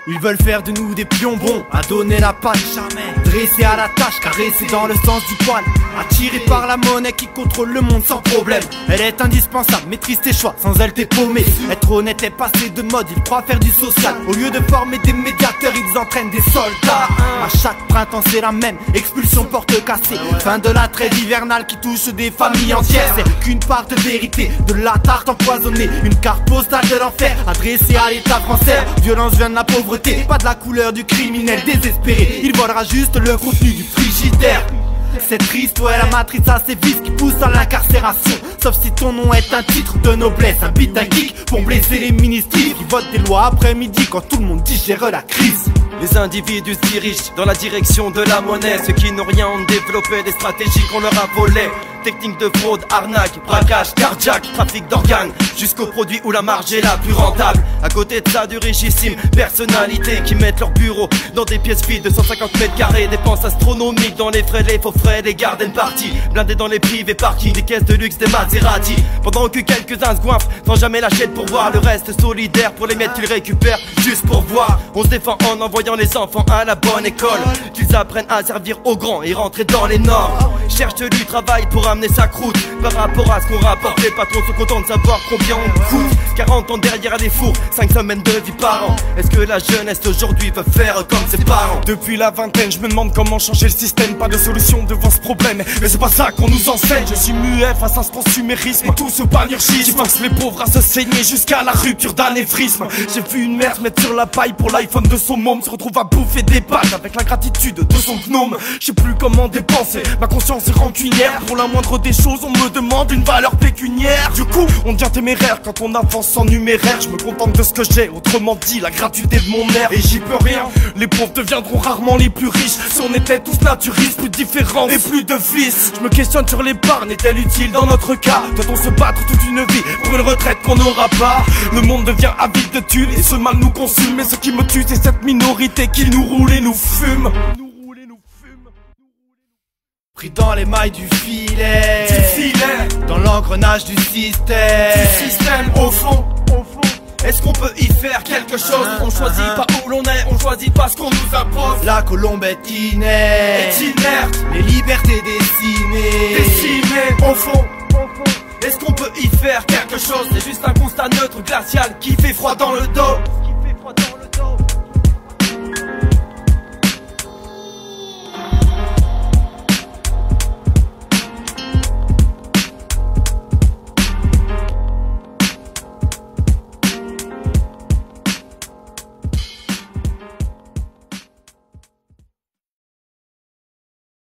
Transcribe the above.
Ils veulent faire de nous des pions bons, à donner la patte, dressés à la tâche, caressés dans le sens du poil, attirés par la monnaie qui contrôle le monde sans problème. Elle est indispensable, maîtrise tes choix, sans elle t'es paumé. Être honnête est passé de mode, ils croient faire du social. Au lieu de former des médiateurs, ils entraînent des soldats. À chaque printemps c'est la même, expulsion porte cassée. Fin de la trêve hivernale qui touche des familles entières. C'est qu'une part de vérité, de la tarte empoisonnée, une carte postale de l'enfer, adressée à l'état français. Violence vient de la pauvreté, pas de la couleur du criminel désespéré. Il volera juste le contenu du frigidaire. C'est triste, ouais, la matrice a ses vices qui poussent à l'incarcération. Sauf si ton nom est un titre de noblesse, un beat, un geek pour blesser les ministres qui votent des lois après-midi quand tout le monde digère la crise. Les individus se dirigent dans la direction de la monnaie. Ceux qui n'ont rien ont développé des stratégies qu'on leur a volées. Techniques de fraude, arnaque, braquage, cardiaque, trafic d'organes, jusqu'au produit où la marge est la plus rentable. À côté de ça, du richissime, personnalités qui mettent leur bureau dans des pièces vides de 150 mètres carrés. Dépenses astronomiques dans les frais, les faux frais, les garden parties, blindés dans les privés parkings, des caisses de luxe, des Maserati. Pendant que quelques-uns se goinfrent sans jamais lâcher pour voir le reste solidaire pour les miettes qu'ils récupèrent juste pour voir. On se défend en envoyant les enfants à la bonne école, qu'ils apprennent à servir aux grands et rentrer dans les normes. Cherche du travail pour amener sa croûte. Par rapport à ce qu'on rapporte, les patrons sont contents de savoir combien on coûte. 40 ans derrière les fours, 5 semaines de vie par an. Est-ce que la jeunesse d'aujourd'hui veut faire comme ses parents? Depuis la vingtaine, je me demande comment changer le système. Pas de solution devant ce problème, mais c'est pas ça qu'on nous enseigne. Je suis muet face à ce consumérisme et tout ce panurgisme qui force les pauvres à se saigner jusqu'à la rupture d'anévrisme. J'ai vu une mère se mettre sur la paille pour l'iPhone de son môme, se retrouve à bouffer des pâtes avec la gratitude de son gnome. Je sais plus comment dépenser, ma conscience est rancunière. Pour la moindre des choses, on me demande une valeur pécuniaire. Du coup, on devient téméraire quand on avance en numéraire. Je me contente de ce que j'ai, autrement dit la gratuité de mon air. Et j'y peux rien, les pauvres deviendront rarement les plus riches. Si on était tous naturistes, plus différents et plus de vices. Je me questionne sur l'épargne, est-elle utile dans notre cas? Doit-on se battre toute une vie pour une retraite qu'on n'aura pas? Le monde devient avide de thunes et ce mal nous consume. Et ce qui me tue, c'est cette minorité qui nous roule et nous fume. Pris dans les mailles du filet, dans l'engrenage du système, au fond. Est-ce qu'on peut y faire quelque chose? On choisit pas où l'on est, on choisit pas ce qu'on nous impose. La colombe est inerte, les libertés décimées, au fond. Est-ce qu'on peut y faire quelque chose? C'est juste un constat neutre glacial qui fait froid dans le dos.